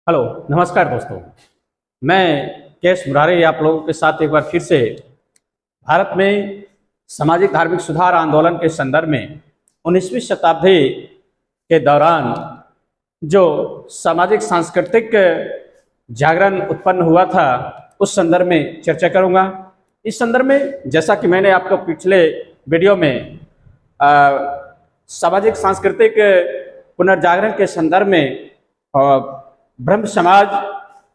Hello, नमस्कार दोस्तों। मैं केश मुरारी आप लोगों के साथ एक बार फिर से भारत में सामाजिक धार्मिक सुधार आंदोलन के संदर्भ में 19वीं शताब्दी के दौरान जो सामाजिक सांस्कृतिक जागरण उत्पन्न हुआ था उस संदर्भ में चर्चा करूंगा। इस संदर्भ में जैसा कि मैंने आपको पिछले वीडियो में सामाजिक सांस्कृतिक पुनर्जागरण के संदर्भ में ब्रह्म समाज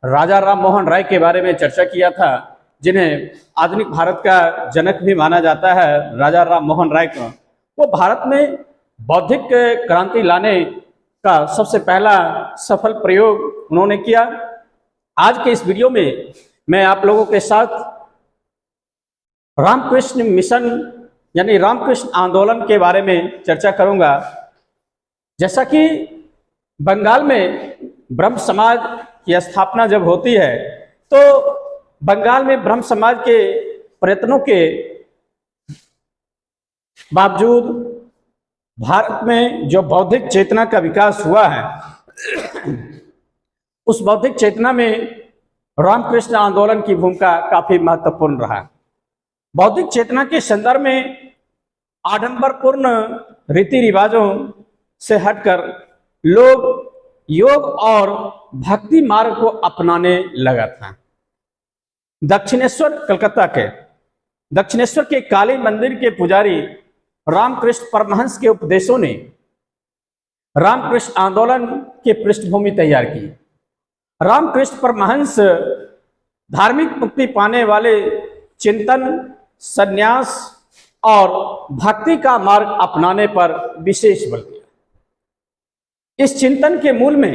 राजा राम मोहन राय के बारे में चर्चा किया था, जिन्हें आधुनिक भारत का जनक भी माना जाता है। राजा राम मोहन राय को वो भारत में बौद्धिक क्रांति लाने का सबसे पहला सफल प्रयोग उन्होंने किया। आज के इस वीडियो में मैं आप लोगों के साथ रामकृष्ण मिशन यानी रामकृष्ण आंदोलन के बारे में चर्चा करूंगा। जैसा कि बंगाल में ब्रह्म समाज की स्थापना जब होती है तो बंगाल में ब्रह्म समाज के प्रयत्नों के बावजूद भारत में जो बौद्धिक चेतना का विकास हुआ है उस बौद्धिक चेतना में रामकृष्ण आंदोलन की भूमिका काफी महत्वपूर्ण रहा। बौद्धिक चेतना के संदर्भ में आडंबरपूर्ण रीति रिवाजों से हटकर लोग योग और भक्ति मार्ग को अपनाने लगा था। दक्षिणेश्वर के काली मंदिर के पुजारी रामकृष्ण परमहंस के उपदेशों ने रामकृष्ण आंदोलन की पृष्ठभूमि तैयार की। रामकृष्ण परमहंस धार्मिक मुक्ति पाने वाले चिंतन, संन्यास और भक्ति का मार्ग अपनाने पर विशेष बल दिया। इस चिंतन के मूल में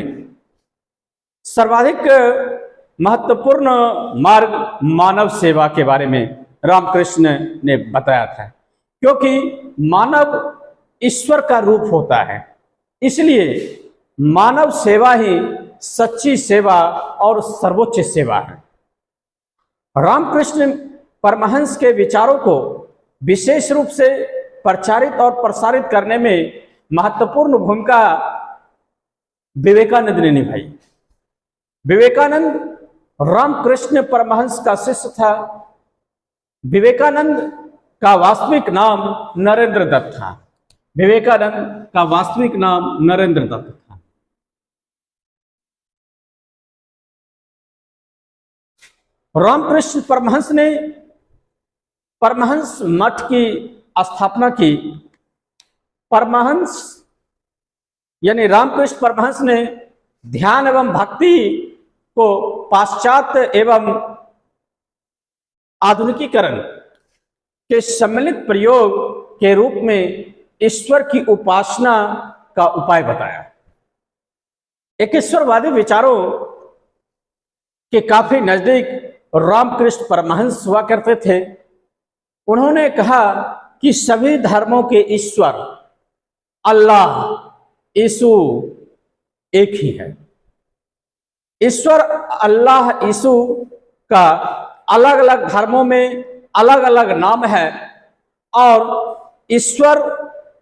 सर्वाधिक महत्वपूर्ण मार्ग मानव सेवा के बारे में रामकृष्ण ने बताया था, क्योंकि मानव ईश्वर का रूप होता है, इसलिए मानव सेवा ही सच्ची सेवा और सर्वोच्च सेवा है। रामकृष्ण परमहंस के विचारों को विशेष रूप से प्रचारित और प्रसारित करने में महत्वपूर्ण भूमिका विवेकानंद ने निभाई। विवेकानंद रामकृष्ण परमहंस का शिष्य था। विवेकानंद का वास्तविक नाम नरेंद्र दत्त था। विवेकानंद का वास्तविक नाम नरेंद्र दत्त था। रामकृष्ण परमहंस ने परमहंस मठ की स्थापना की। परमहंस यानी रामकृष्ण परमहंस ने ध्यान एवं भक्ति को पाश्चात्य एवं आधुनिकीकरण के सम्मिलित प्रयोग के रूप में ईश्वर की उपासना का उपाय बताया। एकेश्वरवादी विचारों के काफी नजदीक रामकृष्ण परमहंस हुआ करते थे। उन्होंने कहा कि सभी धर्मों के ईश्वर अल्लाह यीशु एक ही है। ईश्वर अल्लाह यीशु का अलग अलग धर्मों में अलग अलग नाम है और ईश्वर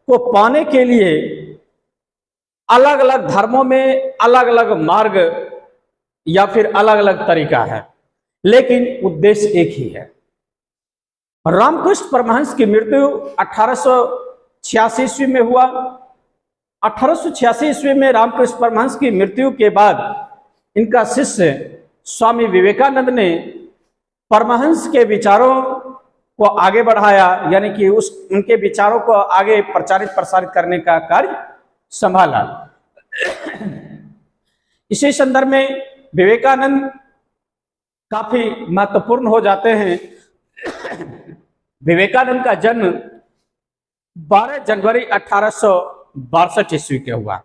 को पाने के लिए अलग अलग धर्मों में अलग अलग मार्ग या फिर अलग अलग तरीका है, लेकिन उद्देश्य एक ही है। रामकृष्ण परमहंस की मृत्यु 1886 ईस्वी में हुआ। 1886 ईस्वी में रामकृष्ण परमहंस की मृत्यु के बाद इनका शिष्य स्वामी विवेकानंद ने परमहंस के विचारों को आगे बढ़ाया, यानी कि उनके विचारों को आगे प्रचारित प्रसारित करने का कार्य संभाला। इसी संदर्भ में विवेकानंद काफी महत्वपूर्ण हो जाते हैं। विवेकानंद का जन्म 12 जनवरी 1862 ईस्वी के हुआ।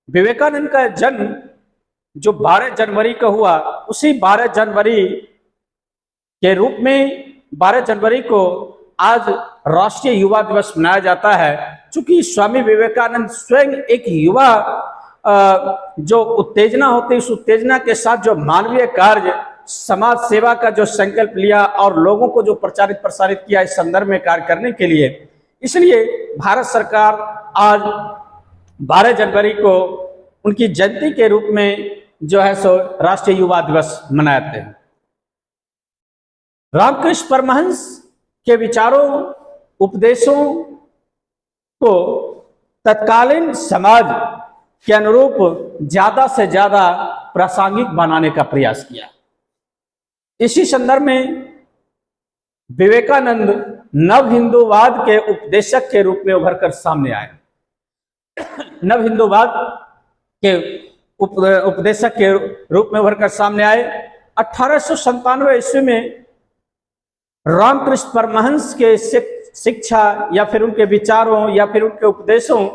विवेकानंद का जन्म जो 12 जनवरी का हुआ, उसी 12 जनवरी के रूप में 12 जनवरी को आज राष्ट्रीय युवा दिवस मनाया जाता है। चूंकि स्वामी विवेकानंद स्वयं एक युवा जो उत्तेजना होती है, उस उत्तेजना के साथ जो मानवीय कार्य, समाज सेवा का जो संकल्प लिया और लोगों को जो प्रचारित प्रसारित किया इस संदर्भ में कार्य करने के लिए, इसलिए भारत सरकार आज 12 जनवरी को उनकी जयंती के रूप में जो है सो राष्ट्रीय युवा दिवस मनाते हैं। रामकृष्ण परमहंस के विचारों, उपदेशों को तत्कालीन समाज के अनुरूप ज्यादा से ज्यादा प्रासंगिक बनाने का प्रयास किया। इसी संदर्भ में विवेकानंद नव हिंदूवाद के उपदेशक के रूप में उभर कर सामने आए। नव हिंदूवाद के उपदेशक के रूप में उभर कर सामने आए। 1897 ईस्वी में रामकृष्ण परमहंस के शिक्षा या फिर उनके विचारों या फिर उनके उपदेशों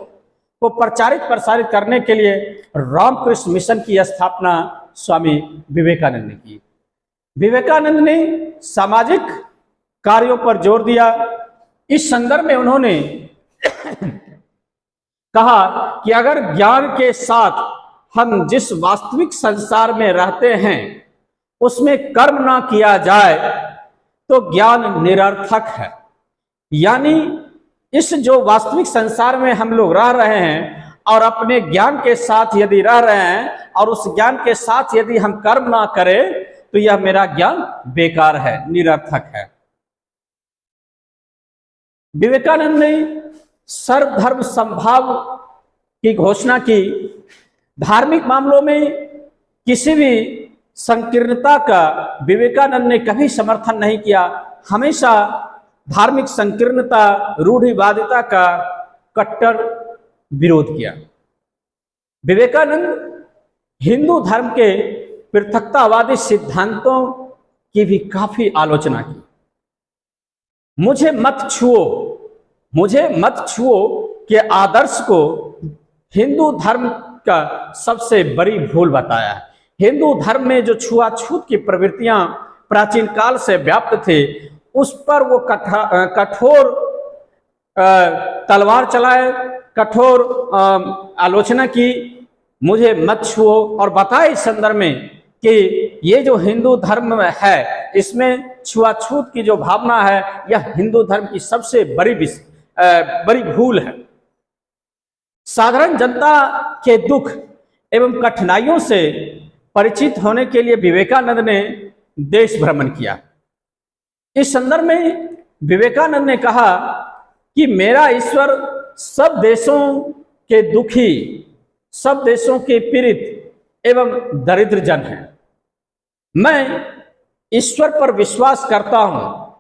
को प्रचारित प्रसारित करने के लिए रामकृष्ण मिशन की स्थापना स्वामी विवेकानंद ने की। विवेकानंद ने सामाजिक कार्यों पर जोर दिया। इस संदर्भ में उन्होंने कहा कि अगर ज्ञान के साथ हम जिस वास्तविक संसार में रहते हैं उसमें कर्म ना किया जाए तो ज्ञान निरर्थक है। यानी इस जो वास्तविक संसार में हम लोग रह रहे हैं और अपने ज्ञान के साथ यदि रह रहे हैं और उस ज्ञान के साथ यदि हम कर्म ना करें तो यह मेरा ज्ञान बेकार है, निरर्थक है। विवेकानंद ने सर्वधर्म समभाव की घोषणा की। धार्मिक मामलों में किसी भी संकीर्णता का विवेकानंद ने कभी समर्थन नहीं किया। हमेशा धार्मिक संकीर्णता, रूढ़िवादिता का कट्टर विरोध किया। विवेकानंद हिंदू धर्म के पृथकतावादी सिद्धांतों की भी काफी आलोचना की। मुझे मत छुओ के आदर्श को हिंदू धर्म का सबसे बड़ी भूल बताया है। हिंदू धर्म में जो छुआछूत की प्रवृत्तियां प्राचीन काल से व्याप्त थे उस पर वो कठोर तलवार चलाए, कठोर आलोचना की। मुझे मत छुओ और बताए इस संदर्भ में कि ये जो हिंदू धर्म है इसमें छुआछूत की जो भावना है यह हिंदू धर्म की सबसे बड़ी भूल है। साधारण जनता के दुख एवं कठिनाइयों से परिचित होने के लिए विवेकानंद ने देश भ्रमण किया। इस संदर्भ में विवेकानंद ने कहा कि मेरा ईश्वर सब देशों के दुखी, सब देशों के पीड़ित एवं दरिद्र जन है। मैं ईश्वर पर विश्वास करता हूं।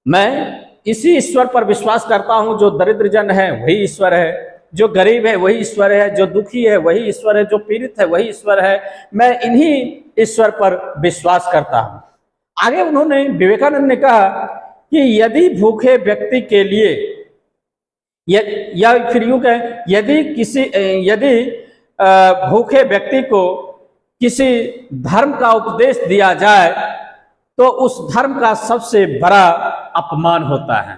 मैं इसी ईश्वर पर विश्वास करता हूं जो दरिद्र जन है वही ईश्वर है, जो गरीब है वही ईश्वर है, जो दुखी है वही ईश्वर है, जो पीड़ित है वही ईश्वर है। मैं इन्हीं ईश्वर पर विश्वास करता हूं। आगे उन्होंने विवेकानंद ने कहा कि यदि भूखे व्यक्ति के लिए या फिर यूं कहें यदि भूखे व्यक्ति को किसी धर्म का उपदेश दिया जाए तो उस धर्म का सबसे बड़ा अपमान होता है।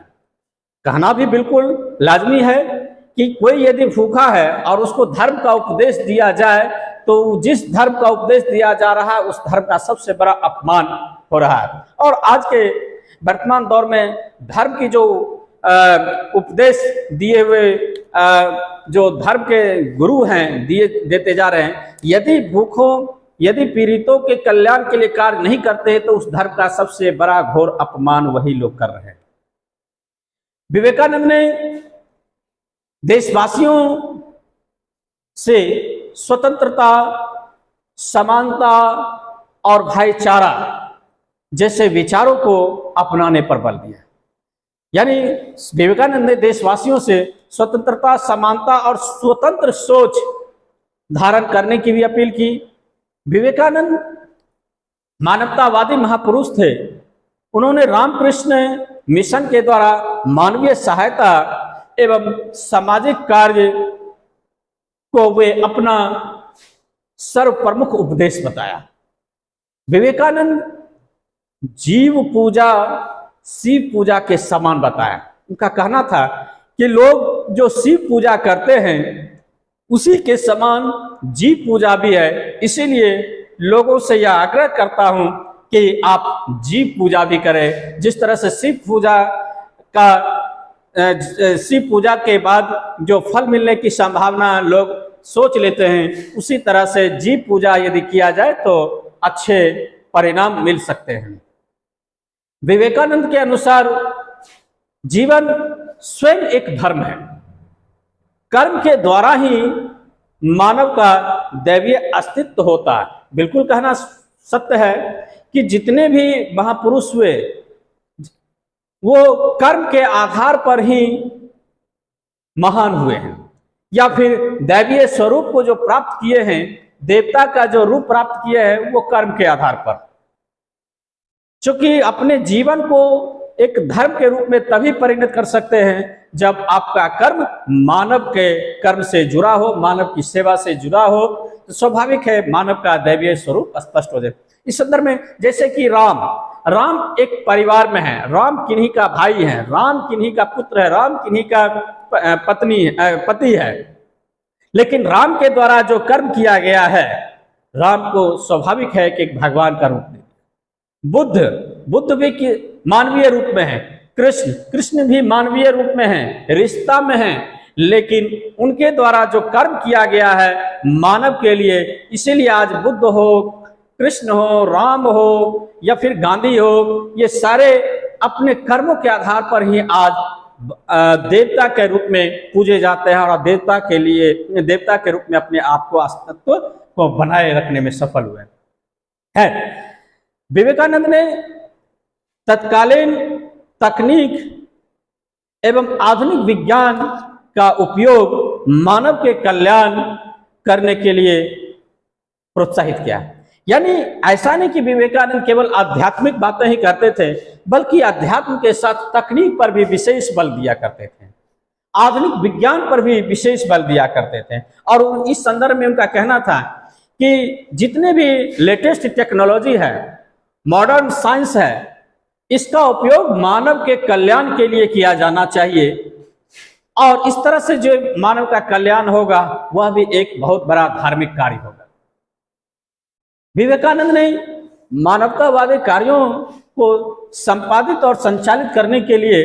कहना भी बिल्कुल लाजमी है कि कोई यदि भूखा है और उसको धर्म का उपदेश दिया जाए तो जिस धर्म का उपदेश दिया जा रहा है उस धर्म का सबसे बड़ा अपमान हो रहा है। और आज के वर्तमान दौर में धर्म की जो उपदेश दिए हुए जो धर्म के गुरु हैं देते जा रहे हैं, यदि भूखों यदि पीड़ितों के कल्याण के लिए कार्य नहीं करते हैं तो उस धर्म का सबसे बड़ा घोर अपमान वही लोग कर रहे हैं। विवेकानंद ने देशवासियों से स्वतंत्रता, समानता और भाईचारा जैसे विचारों को अपनाने पर बल दिया। यानी विवेकानंद ने देशवासियों से स्वतंत्रता, समानता और स्वतंत्र सोच धारण करने की भी अपील की। विवेकानंद मानवतावादी महापुरुष थे। उन्होंने रामकृष्ण मिशन के द्वारा मानवीय सहायता एवं सामाजिक कार्य को वे अपना सर्व प्रमुख उपदेश बताया। विवेकानंद जीव पूजा शिव पूजा के समान बताया। उनका कहना था कि लोग जो शिव पूजा करते हैं उसी के समान जीव पूजा भी है। इसीलिए लोगों से यह आग्रह करता हूं कि आप जीव पूजा भी करें। जिस तरह से शिव पूजा के बाद जो फल मिलने की संभावना लोग सोच लेते हैं, उसी तरह से जीव पूजा यदि किया जाए तो अच्छे परिणाम मिल सकते हैं। विवेकानंद के अनुसार जीवन स्वयं एक धर्म है। कर्म के द्वारा ही मानव का दैवीय अस्तित्व होता है। बिल्कुल कहना सत्य है कि जितने भी महापुरुष हुए वो कर्म के आधार पर ही महान हुए हैं, या फिर दैवीय स्वरूप को जो प्राप्त किए हैं, देवता का जो रूप प्राप्त किए हैं, वो कर्म के आधार पर। क्योंकि अपने जीवन को एक धर्म के रूप में तभी परिणत कर सकते हैं जब आपका कर्म मानव के कर्म से जुड़ा हो, मानव की सेवा से जुड़ा हो, तो स्वाभाविक है मानव का दैवीय स्वरूप स्पष्ट हो जाए। इस संदर्भ में जैसे कि राम एक परिवार में है, राम किन्हीं का भाई है, राम किन्हीं का पुत्र है, राम किन्हीं का पति है, लेकिन राम के द्वारा जो कर्म किया गया है, राम को स्वाभाविक है कि एक भगवान का रूप दे। बुद्ध भी मानवीय रूप में है, कृष्ण भी मानवीय रूप में है, रिश्ता में है, लेकिन उनके द्वारा जो कर्म किया गया है मानव के लिए, इसीलिए आज बुद्ध हो, कृष्ण हो, राम हो या फिर गांधी हो, ये सारे अपने कर्मों के आधार पर ही आज देवता के रूप में पूजे जाते हैं और देवता के रूप में अपने आप को अस्तित्व को बनाए रखने में सफल हुए हैं। विवेकानंद ने तत्कालीन तकनीक एवं आधुनिक विज्ञान का उपयोग मानव के कल्याण करने के लिए प्रोत्साहित किया। यानी ऐसा नहीं कि विवेकानंद केवल आध्यात्मिक बातें ही करते थे, बल्कि अध्यात्म के साथ तकनीक पर भी विशेष बल दिया करते थे, आधुनिक विज्ञान पर भी विशेष बल दिया करते थे। और इस संदर्भ में उनका कहना था कि जितने भी लेटेस्ट टेक्नोलॉजी है, मॉडर्न साइंस है, इसका उपयोग मानव के कल्याण के लिए किया जाना चाहिए, और इस तरह से जो मानव का कल्याण होगा वह भी एक बहुत बड़ा धार्मिक कार्य होगा। विवेकानंद ने मानवतावादी कार्यों को संपादित और संचालित करने के लिए,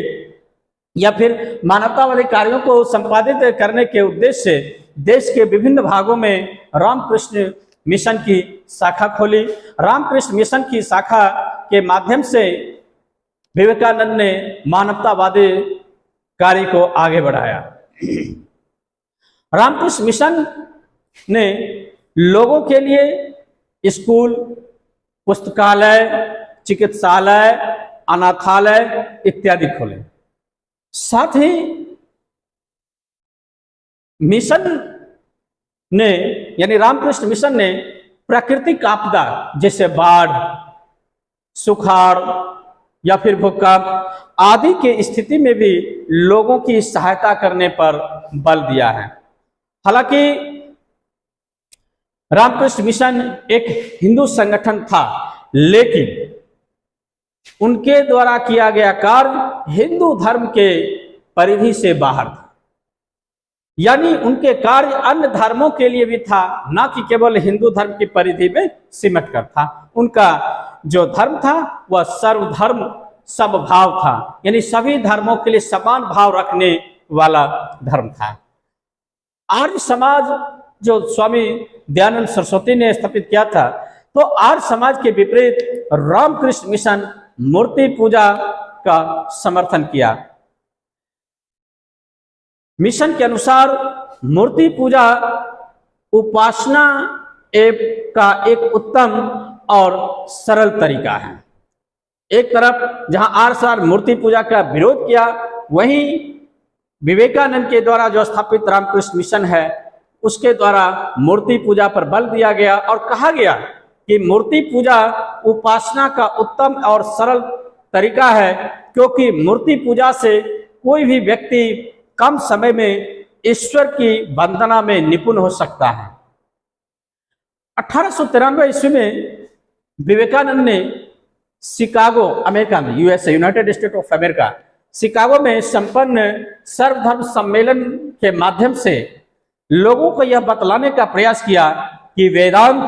या फिर मानवतावादी कार्यों को संपादित करने के उद्देश्य से देश के विभिन्न भागों में रामकृष्ण मिशन की शाखा खोली। रामकृष्ण मिशन की शाखा के माध्यम से विवेकानंद ने मानवतावादी कार्य को आगे बढ़ाया। रामकृष्ण मिशन ने लोगों के लिए स्कूल, पुस्तकालय, चिकित्सालय, अनाथालय इत्यादि खोले। साथ ही मिशन ने, यानी रामकृष्ण मिशन ने प्राकृतिक आपदा जैसे बाढ़, सुखाड़ या फिर भूकंप आदि के स्थिति में भी लोगों की सहायता करने पर बल दिया है। हालांकि रामकृष्ण मिशन एक हिंदू संगठन था, लेकिन उनके द्वारा किया गया कार्य हिंदू धर्म के परिधि से बाहर था। यानी उनके कार्य अन्य धर्मों के लिए भी था, ना कि केवल हिंदू धर्म की परिधि में सिमट कर था। उनका जो धर्म था वह सर्वधर्म समभाव था, यानी सभी धर्मों के लिए समान भाव रखने वाला धर्म था। आर्य समाज जो स्वामी दयानंद सरस्वती ने स्थापित किया था, तो आर्य समाज के विपरीत रामकृष्ण मिशन मूर्ति पूजा का समर्थन किया। मिशन के अनुसार मूर्ति पूजा उपासना का एक उत्तम और सरल तरीका है। एक तरफ जहां आर्य मूर्ति पूजा का विरोध किया, वहीं विवेकानंद के द्वारा जो स्थापित रामकृष्ण मिशन है उसके द्वारा मूर्ति पूजा पर बल दिया गया और कहा गया कि मूर्ति पूजा उपासना का उत्तम और सरल तरीका है, क्योंकि मूर्ति पूजा से कोई भी व्यक्ति कम समय में ईश्वर की वंदना में निपुण हो सकता है। 1893 ईस्वी में विवेकानंद ने शिकागो, अमेरिका में, USA, United state of America, Chicago में संपन्न सर्वधर्म सम्मेलन के माध्यम से लोगों को यह बतलाने का प्रयास किया कि वेदांत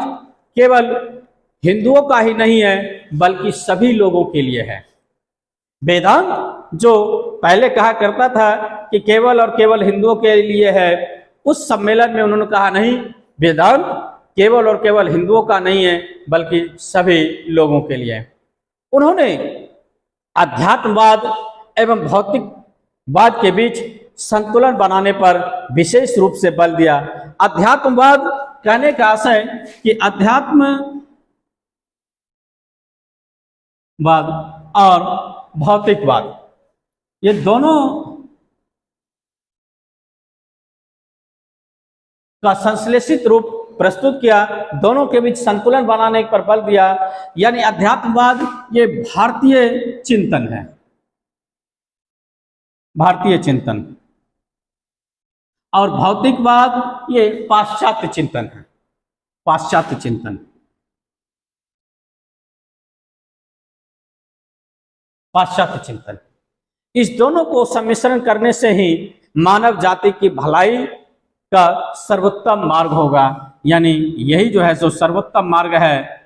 केवल हिंदुओं का ही नहीं है बल्कि सभी लोगों के लिए है। वेदांत जो पहले कहा करता था कि केवल और केवल हिंदुओं के लिए है, उस सम्मेलन में उन्होंने कहा नहीं, वेदांत केवल और केवल हिंदुओं का नहीं है बल्कि सभी लोगों के लिए है। उन्होंने अध्यात्मवाद एवं भौतिकवाद के बीच संतुलन बनाने पर विशेष रूप से बल दिया। अध्यात्मवाद कहने का आशय कि अध्यात्मवाद और भौतिकवाद ये दोनों का संश्लेषित रूप प्रस्तुत किया, दोनों के बीच संतुलन बनाने पर बल दिया। यानी अध्यात्मवाद ये भारतीय चिंतन है, भारतीय चिंतन, और भौतिकवाद ये पाश्चात्य चिंतन है, पाश्चात्य चिंतन, पाश्चात्य चिंतन। इस दोनों को सम्मिश्रण करने से ही मानव जाति की भलाई का सर्वोत्तम मार्ग होगा। यानी यही जो है जो सर्वोत्तम मार्ग है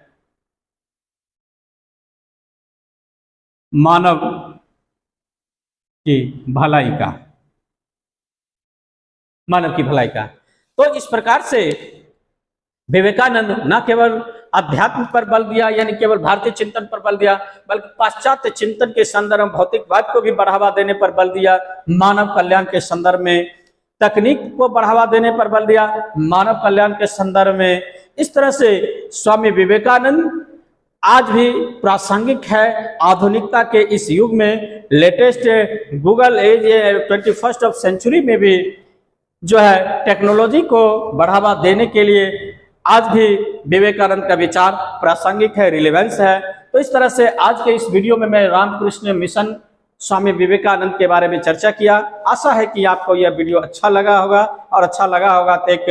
मानव की भलाई का, मानव की भलाई का। तो इस प्रकार से विवेकानंद न केवल अध्यात्म पर बल दिया, यानी केवल भारतीय चिंतन पर बल दिया, बल्कि पाश्चात्य चिंतन के संदर्भ में भौतिकवाद को भी बढ़ावा देने पर बल दिया, मानव कल्याण के संदर्भ में तकनीक को बढ़ावा देने पर बल दिया, मानव कल्याण के संदर्भ में। इस तरह से स्वामी विवेकानंद आज भी प्रासंगिक है आधुनिकता के इस युग में, latest Google age 21st of century में भी जो है टेक्नोलॉजी को बढ़ावा देने के लिए आज भी विवेकानंद का विचार प्रासंगिक है, रिलेवेंस है। तो इस तरह से आज के इस वीडियो में मैं रामकृष्ण मिशन स्वामी विवेकानंद के बारे में चर्चा किया। आशा है कि आपको यह वीडियो अच्छा लगा होगा, और अच्छा लगा होगा तो एक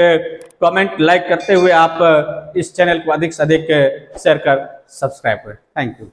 कमेंट, लाइक करते हुए आप इस चैनल को अधिक से अधिक शेयर कर सब्सक्राइब करें। Thank you.